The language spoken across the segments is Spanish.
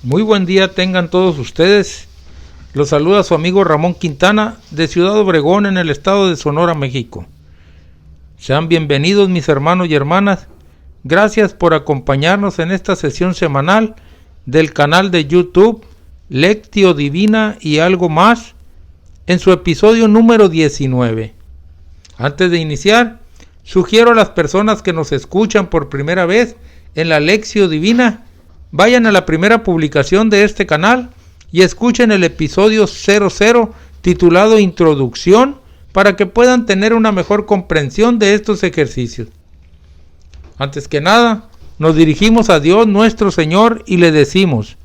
Muy buen día tengan todos ustedes. Los saluda su amigo Ramón Quintana de Ciudad Obregón en el estado de Sonora, México. Sean bienvenidos mis hermanos y hermanas. Gracias por acompañarnos en esta sesión semanal del canal de YouTube Lectio Divina y algo más en su episodio número 19. Antes de iniciar, sugiero a las personas que nos escuchan por primera vez en la Lectio Divina, vayan a la primera publicación de este canal y escuchen el episodio 00 titulado Introducción para que puedan tener una mejor comprensión de estos ejercicios. Antes que nada, nos dirigimos a Dios nuestro Señor y le decimos: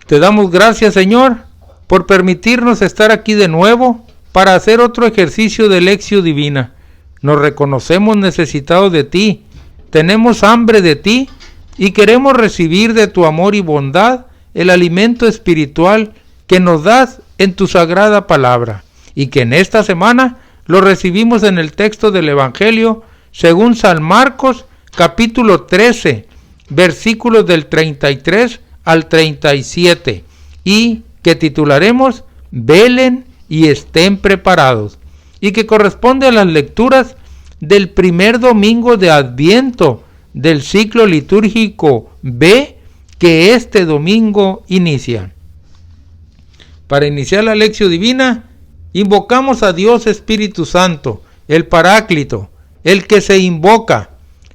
te damos gracias, Señor, por permitirnos estar aquí de nuevo para hacer otro ejercicio de Lectio Divina. Nos reconocemos necesitados de ti, tenemos hambre de ti y queremos recibir de tu amor y bondad el alimento espiritual que nos das en tu sagrada palabra, y que en esta semana lo recibimos en el texto del Evangelio según San Marcos, capítulo 13, versículos del 33 al 37, y que titularemos Velen y estén preparados, y que corresponde a las lecturas del primer domingo de Adviento del ciclo litúrgico B que este domingo inicia. Para iniciar la Lectio Divina, invocamos a Dios Espíritu Santo, el Paráclito, el que se invoca,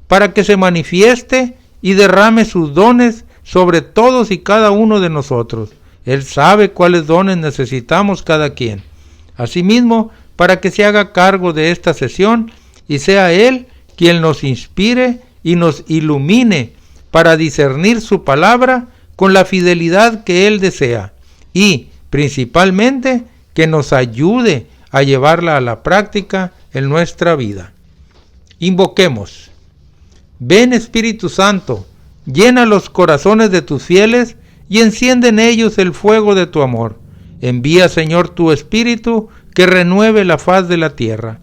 para que se manifieste y derrame sus dones sobre todos y cada uno de nosotros. Él sabe cuáles dones necesitamos cada quien. Asimismo, para que se haga cargo de esta sesión y sea Él quien nos inspire y nos ilumine para discernir su palabra con la fidelidad que Él desea, y principalmente que nos ayude a llevarla a la práctica en nuestra vida. Invoquemos. Ven, Espíritu Santo, llena los corazones de tus fieles y enciende en ellos el fuego de tu amor. Envía, Señor, tu Espíritu que renueve la faz de la tierra.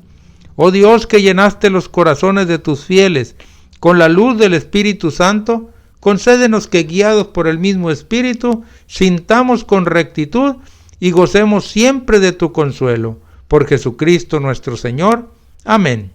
Oh Dios, que llenaste los corazones de tus fieles con la luz del Espíritu Santo, concédenos que, guiados por el mismo Espíritu, sintamos con rectitud y gocemos siempre de tu consuelo. Por Jesucristo nuestro Señor. Amén.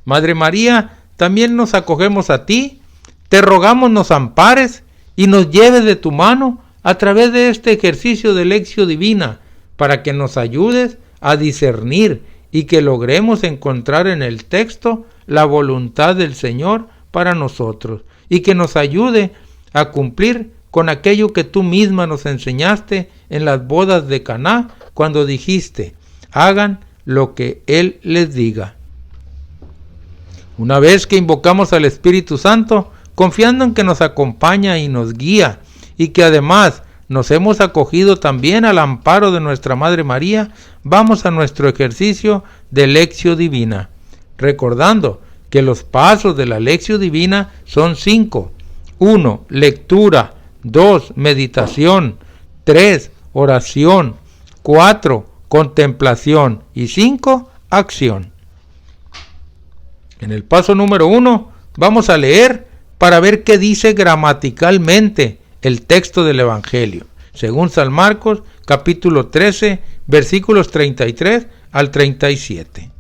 Madre María, también nos acogemos a ti, te rogamos nos ampares y nos lleves de tu mano a través de este ejercicio de Lectio Divina, para que nos ayudes a discernir y que logremos encontrar en el texto la voluntad del Señor para nosotros, y que nos ayude a cumplir con aquello que tú misma nos enseñaste en las bodas de Caná, cuando dijiste: hagan lo que Él les diga. Una vez que invocamos al Espíritu Santo, confiando en que nos acompaña y nos guía, y que además nos hemos acogido también al amparo de nuestra Madre María, vamos a nuestro ejercicio de Lectio Divina, recordando que los pasos de la Lectio Divina son 5. 1. Lectura. 2. Meditación. 3. Oración. 4. Contemplación. Y 5. Acción. En el paso número 1 vamos a leer para ver qué dice gramaticalmente el texto del Evangelio, según San Marcos, capítulo 13, versículos 33 al 37.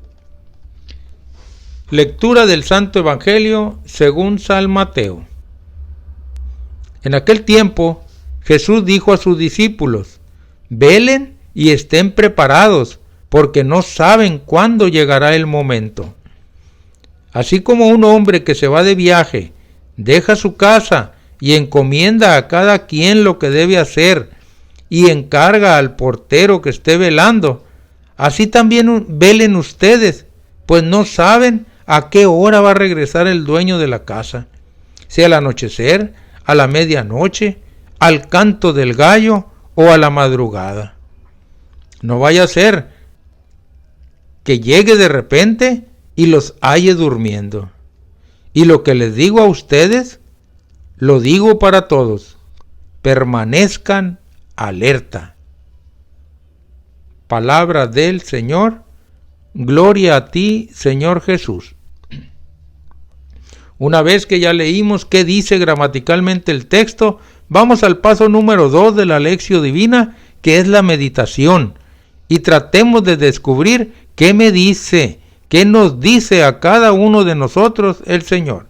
Lectura del Santo Evangelio según San Mateo. En aquel tiempo, Jesús dijo a sus discípulos: velen y estén preparados, porque no saben cuándo llegará el momento. Así como un hombre que se va de viaje, deja su casa y encomienda a cada quien lo que debe hacer, y encarga al portero que esté velando, así también velen ustedes, pues no saben a qué hora va a regresar el dueño de la casa, sea al anochecer, a la medianoche, al canto del gallo o a la madrugada. No vaya a ser que llegue de repente y los halle durmiendo. Y lo que les digo a ustedes, lo digo para todos: permanezcan alerta. Palabra del Señor. Gloria a ti, Señor Jesús. Una vez que ya leímos qué dice gramaticalmente el texto, vamos al paso número 2 de la Lección Divina, que es la meditación, y tratemos de descubrir qué me dice, qué nos dice a cada uno de nosotros el Señor.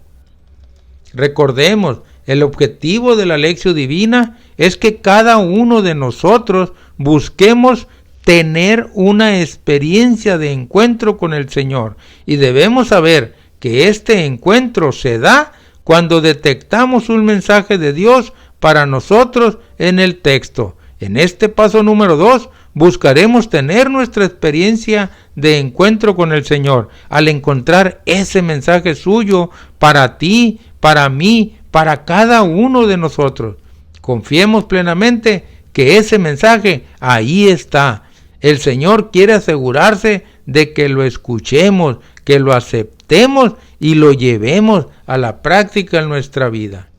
Recordemos, el objetivo de la Lección Divina es que cada uno de nosotros busquemos tener una experiencia de encuentro con el Señor, y debemos saber que este encuentro se da cuando detectamos un mensaje de Dios para nosotros en el texto. En este paso número 2 buscaremos tener nuestra experiencia de encuentro con el Señor al encontrar ese mensaje suyo para ti, para mí, para cada uno de nosotros. Confiemos plenamente que ese mensaje ahí está. El Señor quiere asegurarse de que lo escuchemos, que lo aceptemos y lo llevemos a la práctica en nuestra vida.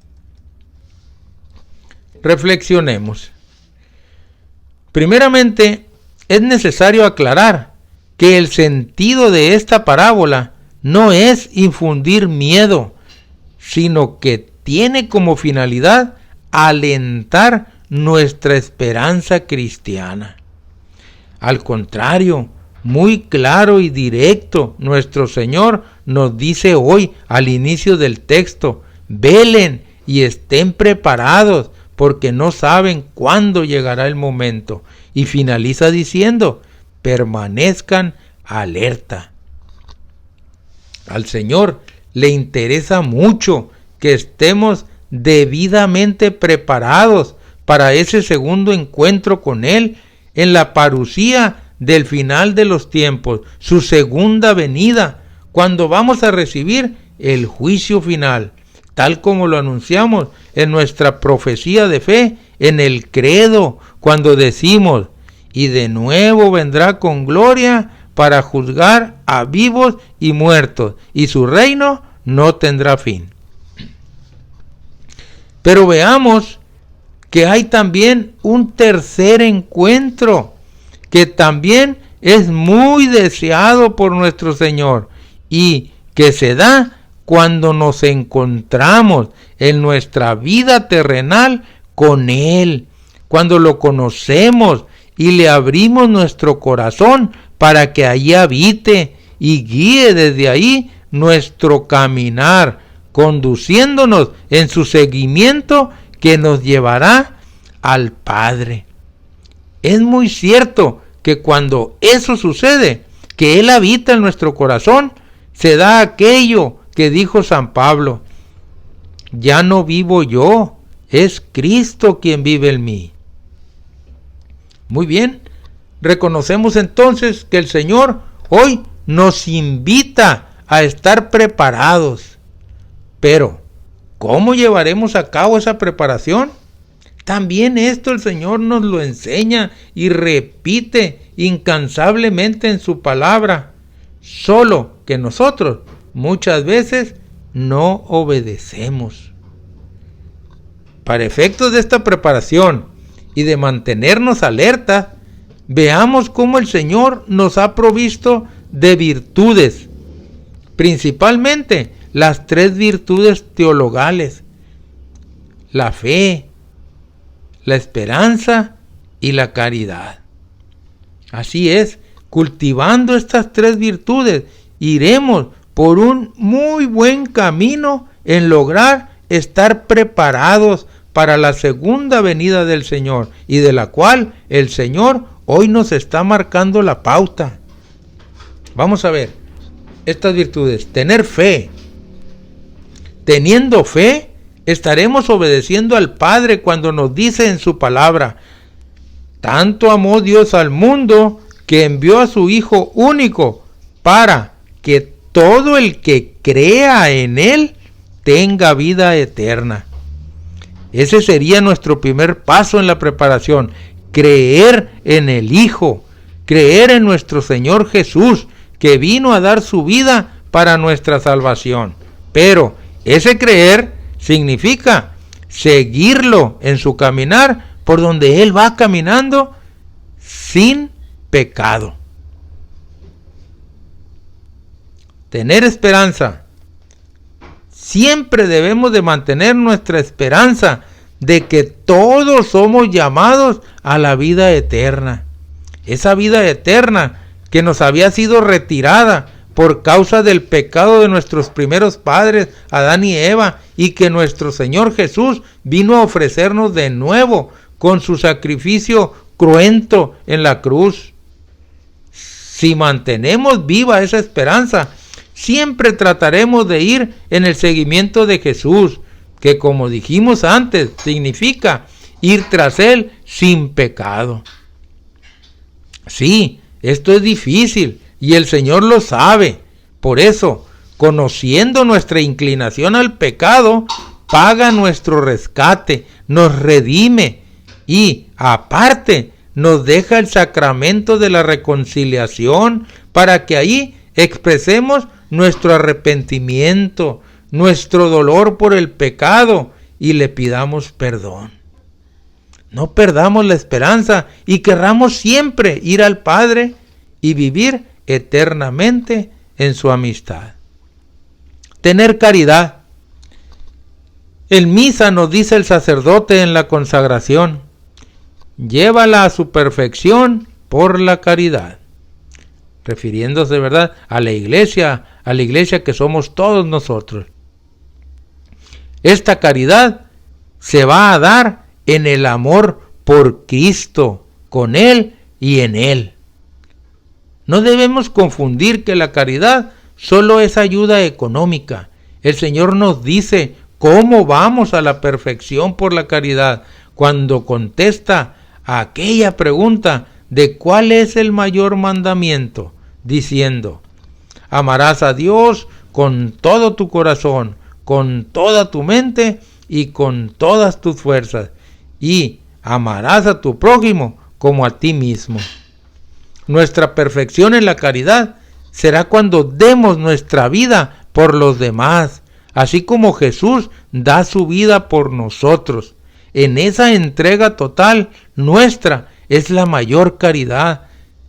Reflexionemos. Primeramente, es necesario aclarar que el sentido de esta parábola no es infundir miedo, sino que tiene como finalidad alentar nuestra esperanza cristiana. Al contrario, muy claro y directo, nuestro Señor nos dice hoy al inicio del texto: velen y estén preparados, porque no saben cuándo llegará el momento. Y finaliza diciendo: permanezcan alerta. Al Señor le interesa mucho que estemos debidamente preparados para ese segundo encuentro con Él en la parusía del final de los tiempos, su segunda venida, cuando vamos a recibir el juicio final, tal como lo anunciamos en nuestra profecía de fe, en el credo, cuando decimos: y de nuevo vendrá con gloria para juzgar a vivos y muertos, y su reino no tendrá fin. Pero veamos que hay también un tercer encuentro, que también es muy deseado por nuestro Señor, y que se da cuando nos encontramos en nuestra vida terrenal con Él, cuando lo conocemos y le abrimos nuestro corazón para que allí habite y guíe desde ahí nuestro caminar, conduciéndonos en su seguimiento que nos llevará al Padre. Es muy cierto que cuando eso sucede, que Él habita en nuestro corazón, se da aquello que dijo San Pablo: ya no vivo yo, es Cristo quien vive en mí. Muy bien, reconocemos entonces que el Señor hoy nos invita a estar preparados. Pero, ¿cómo llevaremos a cabo esa preparación? También esto el Señor nos lo enseña y repite incansablemente en su palabra, solo que nosotros muchas veces no obedecemos. Para efectos de esta preparación y de mantenernos alerta, veamos cómo el Señor nos ha provisto de virtudes, principalmente las 3 virtudes teologales: la fe, la esperanza y la caridad. Así es, cultivando estas 3 virtudes, iremos por un muy buen camino en lograr estar preparados para la segunda venida del Señor, y de la cual el Señor hoy nos está marcando la pauta. Vamos a ver estas virtudes. Tener fe. Teniendo fe, estaremos obedeciendo al Padre cuando nos dice en su palabra: tanto amó Dios al mundo que envió a su Hijo único, para que todo el que crea en Él tenga vida eterna. Ese sería nuestro primer paso en la preparación: creer en el Hijo, creer en nuestro Señor Jesús, que vino a dar su vida para nuestra salvación. Pero ese creer significa seguirlo en su caminar por donde Él va caminando sin pecado. Tener esperanza siempre debemos de mantener nuestra esperanza de que todos somos llamados a la vida eterna. Esa vida eterna que nos había sido retirada por causa del pecado de nuestros primeros padres, Adán y Eva, y que nuestro Señor Jesús vino a ofrecernos de nuevo con su sacrificio cruento en la cruz. Si mantenemos viva esa esperanza, siempre trataremos de ir en el seguimiento de Jesús, que como dijimos antes, significa ir tras Él sin pecado. Sí, esto es difícil y el Señor lo sabe. Por eso, conociendo nuestra inclinación al pecado, paga nuestro rescate, nos redime y, aparte, nos deja el sacramento de la reconciliación para que ahí expresemos nuestro arrepentimiento, nuestro dolor por el pecado y le pidamos perdón. No perdamos la esperanza y querramos siempre ir al Padre y vivir eternamente en su amistad. Tener caridad. En misa nos dice el sacerdote en la consagración: llévala a su perfección por la caridad. Refiriéndose, ¿verdad?, a la iglesia que somos todos nosotros. Esta caridad se va a dar en el amor por Cristo, con Él y en Él. No debemos confundir que la caridad solo es ayuda económica. El Señor nos dice cómo vamos a la perfección por la caridad cuando contesta a aquella pregunta de cuál es el mayor mandamiento, diciendo: amarás a Dios con todo tu corazón, con toda tu mente y con todas tus fuerzas, y amarás a tu prójimo como a ti mismo. Nuestra perfección en la caridad será cuando demos nuestra vida por los demás, así como Jesús da su vida por nosotros. En esa entrega total nuestra es la mayor caridad,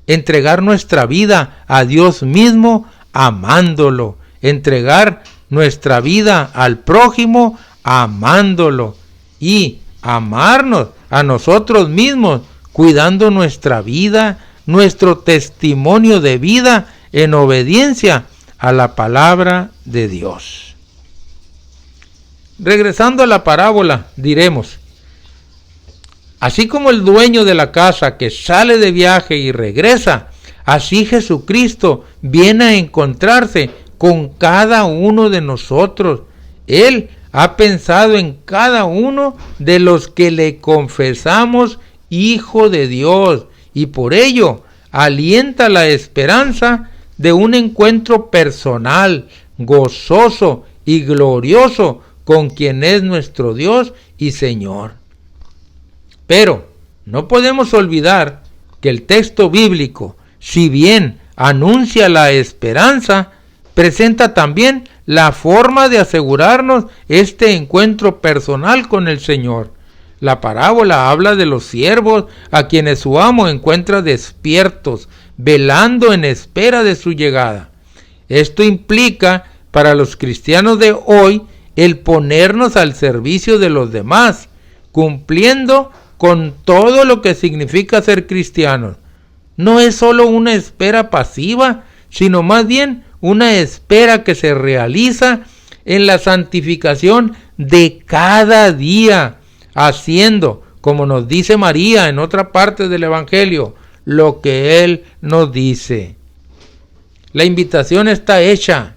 entregar nuestra vida a Dios mismo amándolo, entregar nuestra vida al prójimo amándolo y amarnos a nosotros mismos, cuidando nuestra vida, nuestro testimonio de vida en obediencia a la palabra de Dios. Regresando a la parábola, diremos: así como el dueño de la casa que sale de viaje y regresa, así Jesucristo viene a encontrarse con cada uno de nosotros. Él ha pensado en cada uno de los que le confesamos Hijo de Dios, y por ello alienta la esperanza de un encuentro personal, gozoso y glorioso con quien es nuestro Dios y Señor. Pero no podemos olvidar que el texto bíblico, si bien anuncia la esperanza, presenta también la forma de asegurarnos este encuentro personal con el Señor. La parábola habla de los siervos a quienes su amo encuentra despiertos, velando en espera de su llegada. Esto implica para los cristianos de hoy el ponernos al servicio de los demás, cumpliendo con todo lo que significa ser cristianos. No es solo una espera pasiva, sino más bien una espera que se realiza en la santificación de cada día, haciendo, como nos dice María en otra parte del Evangelio, lo que Él nos dice. La invitación está hecha.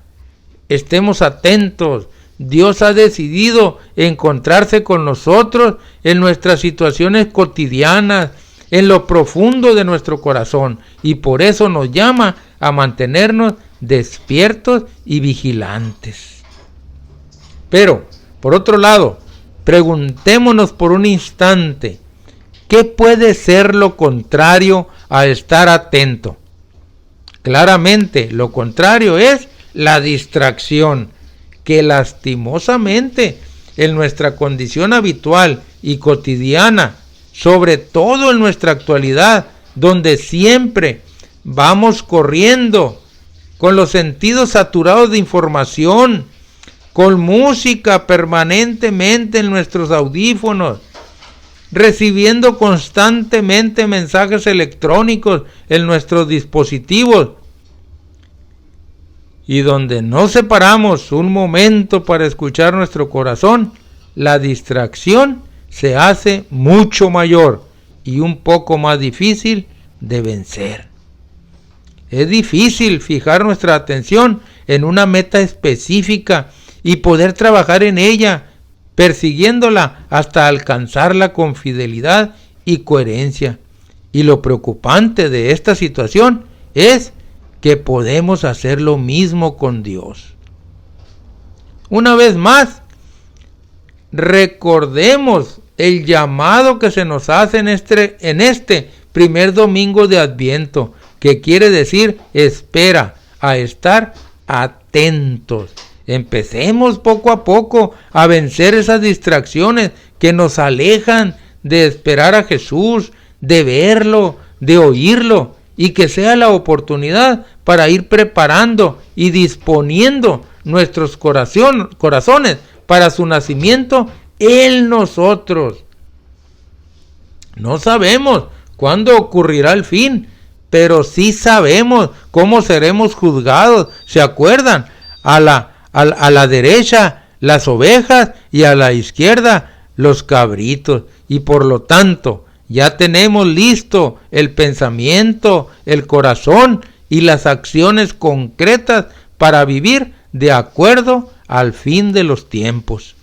Estemos atentos. Dios ha decidido encontrarse con nosotros en nuestras situaciones cotidianas, en lo profundo de nuestro corazón, y por eso nos llama a mantenernos despiertos y vigilantes. Pero, por otro lado, preguntémonos por un instante, ¿qué puede ser lo contrario a estar atento? Claramente, lo contrario es la distracción, que lastimosamente en nuestra condición habitual y cotidiana, sobre todo en nuestra actualidad, donde siempre vamos corriendo con los sentidos saturados de información, con música permanentemente en nuestros audífonos, recibiendo constantemente mensajes electrónicos en nuestros dispositivos, y donde no separamos un momento para escuchar nuestro corazón, la distracción se hace mucho mayor y un poco más difícil de vencer. Es difícil fijar nuestra atención en una meta específica y poder trabajar en ella, persiguiéndola hasta alcanzarla con fidelidad y coherencia. Y lo preocupante de esta situación es que podemos hacer lo mismo con Dios. Una vez más, recordemos el llamado que se nos hace en este primer domingo de Adviento, que quiere decir espera, a estar atentos. Empecemos poco a poco a vencer esas distracciones que nos alejan de esperar a Jesús, de verlo, de oírlo, y que sea la oportunidad para ir preparando y disponiendo nuestros corazones para su nacimiento en nosotros. No sabemos cuándo ocurrirá el fin, pero sí sabemos cómo seremos juzgados. ¿Se acuerdan? A la derecha las ovejas y a la izquierda los cabritos. Y por lo tanto ya tenemos listo el pensamiento, el corazón y las acciones concretas para vivir de acuerdo al fin de los tiempos.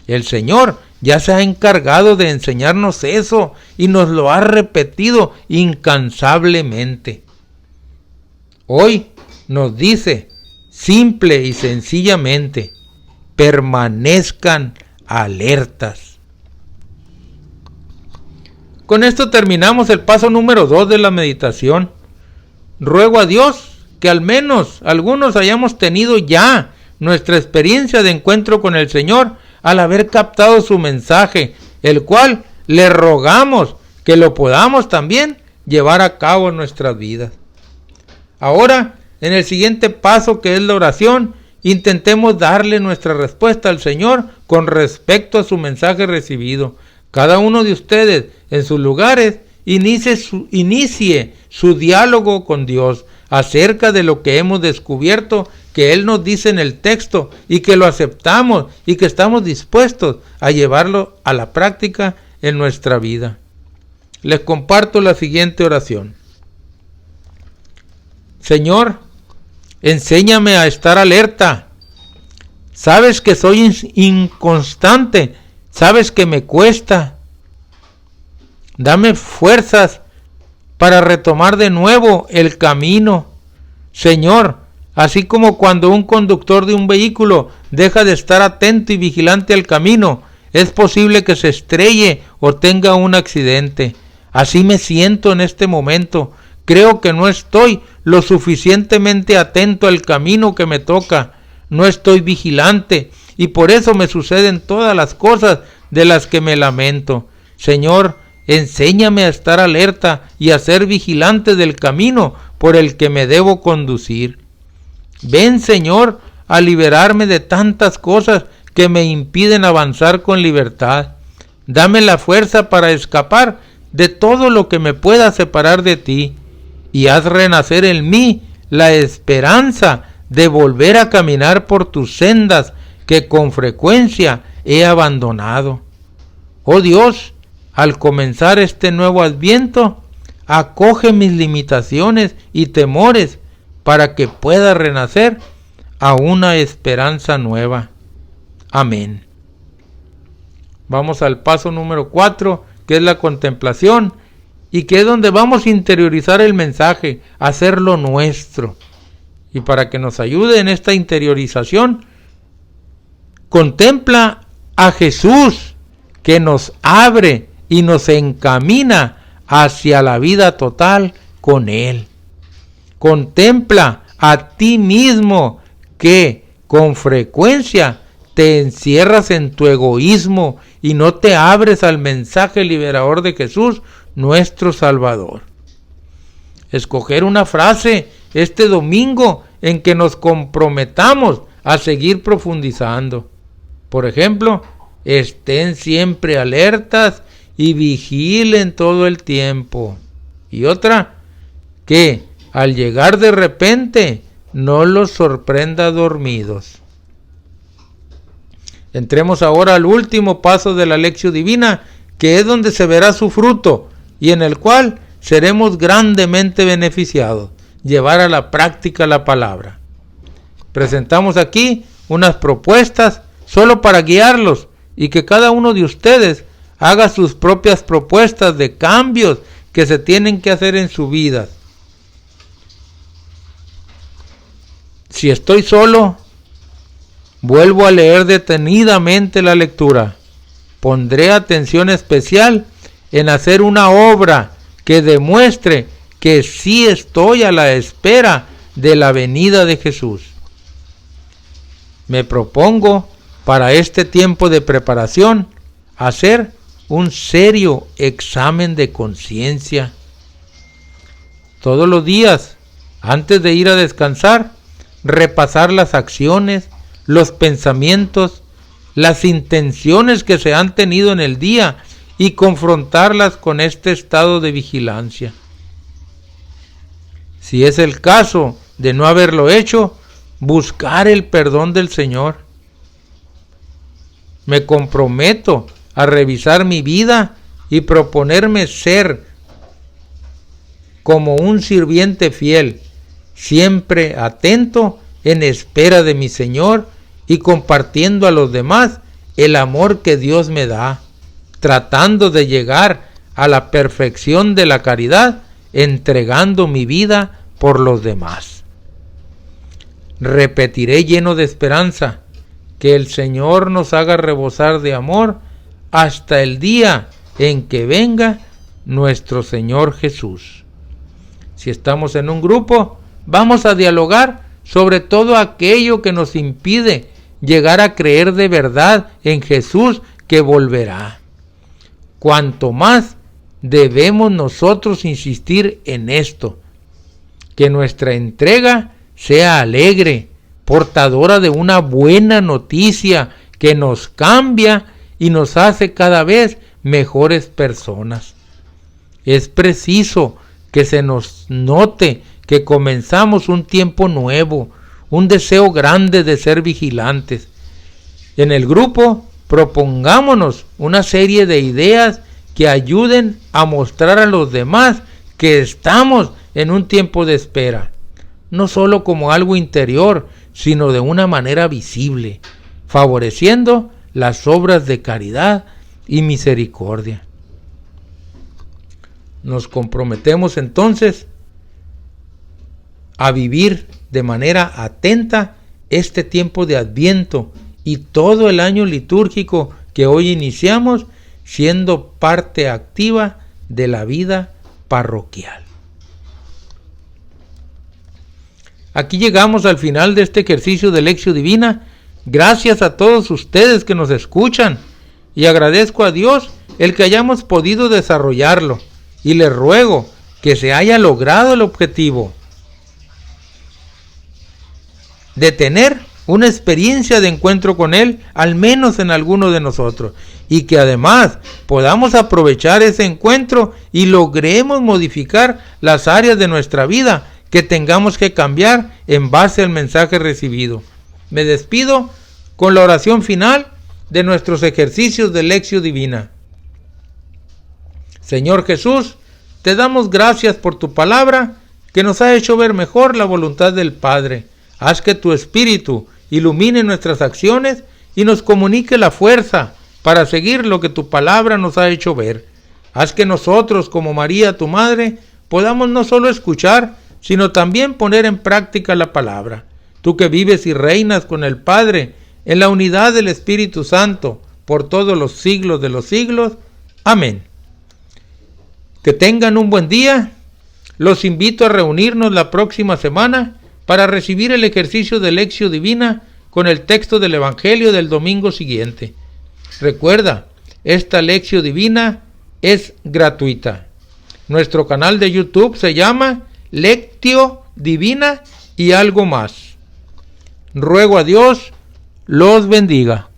El Señor ya se ha encargado de enseñarnos eso y nos lo ha repetido incansablemente. Hoy nos dice simple y sencillamente: permanezcan alertas. Con esto terminamos el paso número 2 de la meditación. Ruego a Dios que al menos algunos hayamos tenido ya nuestra experiencia de encuentro con el Señor al haber captado su mensaje, el cual le rogamos que lo podamos también llevar a cabo en nuestras vidas. Ahora, en el siguiente paso, que es la oración, intentemos darle nuestra respuesta al Señor con respecto a su mensaje recibido. Cada uno de ustedes en sus lugares inicie su diálogo con Dios acerca de lo que hemos descubierto que Él nos dice en el texto, y que lo aceptamos y que estamos dispuestos a llevarlo a la práctica en nuestra vida. Les comparto la siguiente oración. Señor, enséñame a estar alerta. Sabes que soy inconstante, sabes que me cuesta. Dame fuerzas para retomar de nuevo el camino. Señor, así como cuando un conductor de un vehículo deja de estar atento y vigilante al camino, es posible que se estrelle o tenga un accidente. Así me siento en este momento. Creo que no estoy lo suficientemente atento al camino que me toca. No estoy vigilante y por eso me suceden todas las cosas de las que me lamento. Señor, enséñame a estar alerta y a ser vigilante del camino por el que me debo conducir. Ven, Señor, a liberarme de tantas cosas que me impiden avanzar con libertad. Dame la fuerza para escapar de todo lo que me pueda separar de ti, y haz renacer en mí la esperanza de volver a caminar por tus sendas que con frecuencia he abandonado. Oh Dios, al comenzar este nuevo Adviento, acoge mis limitaciones y temores para que pueda renacer a una esperanza nueva. Amén. Vamos al paso número 4, que es la contemplación, y que es donde vamos a interiorizar el mensaje, hacerlo nuestro. Y para que nos ayude en esta interiorización, contempla a Jesús, que nos abre y nos encamina hacia la vida total con Él. Contempla a ti mismo, que con frecuencia te encierras en tu egoísmo y no te abres al mensaje liberador de Jesús, nuestro Salvador. Escoger una frase este domingo en que nos comprometamos a seguir profundizando. Por ejemplo, estén siempre alertas y vigilen todo el tiempo. Y otra, que al llegar de repente no los sorprenda dormidos. Entremos ahora al último paso de la Lección Divina, que es donde se verá su fruto y en el cual seremos grandemente beneficiados, llevar a la práctica la palabra. Presentamos aquí unas propuestas solo para guiarlos y que cada uno de ustedes haga sus propias propuestas de cambios que se tienen que hacer en su vida. Si estoy solo, vuelvo a leer detenidamente la lectura. Pondré atención especial en hacer una obra que demuestre que sí estoy a la espera de la venida de Jesús. Me propongo para este tiempo de preparación hacer un serio examen de conciencia. Todos los días, antes de ir a descansar, repasar las acciones, los pensamientos, las intenciones que se han tenido en el día y confrontarlas con este estado de vigilancia. Si es el caso de no haberlo hecho, buscar el perdón del Señor. Me comprometo a revisar mi vida y proponerme ser como un sirviente fiel, siempre atento en espera de mi Señor y compartiendo a los demás el amor que Dios me da, tratando de llegar a la perfección de la caridad, entregando mi vida por los demás. Repetiré lleno de esperanza que el Señor nos haga rebosar de amor hasta el día en que venga nuestro Señor Jesús. Si estamos en un grupo, vamos a dialogar sobre todo aquello que nos impide llegar a creer de verdad en Jesús que volverá. Cuanto más debemos nosotros insistir en esto, que nuestra entrega sea alegre, portadora de una buena noticia que nos cambia y nos hace cada vez mejores personas. Es preciso que se nos note que comenzamos un tiempo nuevo, un deseo grande de ser vigilantes. En el grupo propongámonos una serie de ideas que ayuden a mostrar a los demás que estamos en un tiempo de espera, no solo como algo interior, sino de una manera visible, favoreciendo las obras de caridad y misericordia. Nos comprometemos entonces a vivir de manera atenta este tiempo de Adviento y todo el año litúrgico que hoy iniciamos, siendo parte activa de la vida parroquial. Aquí llegamos al final de este ejercicio de Lección Divina. Gracias a todos ustedes que nos escuchan y agradezco a Dios el que hayamos podido desarrollarlo y les ruego que se haya logrado el objetivo de tener una experiencia de encuentro con Él, al menos en alguno de nosotros, y que además podamos aprovechar ese encuentro y logremos modificar las áreas de nuestra vida que tengamos que cambiar en base al mensaje recibido. Me despido con la oración final de nuestros ejercicios de Lección Divina. Señor Jesús, te damos gracias por tu palabra que nos ha hecho ver mejor la voluntad del Padre. Haz que tu Espíritu ilumine nuestras acciones y nos comunique la fuerza para seguir lo que tu palabra nos ha hecho ver. Haz que nosotros, como María, tu Madre, podamos no solo escuchar, sino también poner en práctica la palabra. Tú que vives y reinas con el Padre en la unidad del Espíritu Santo por todos los siglos de los siglos. Amén. Que tengan un buen día. Los invito a reunirnos la próxima semana para recibir el ejercicio de Lección Divina con el texto del Evangelio del domingo siguiente. Recuerda, esta Lección Divina es gratuita. Nuestro canal de YouTube se llama Lectio Divina y algo más. Ruego a Dios los bendiga.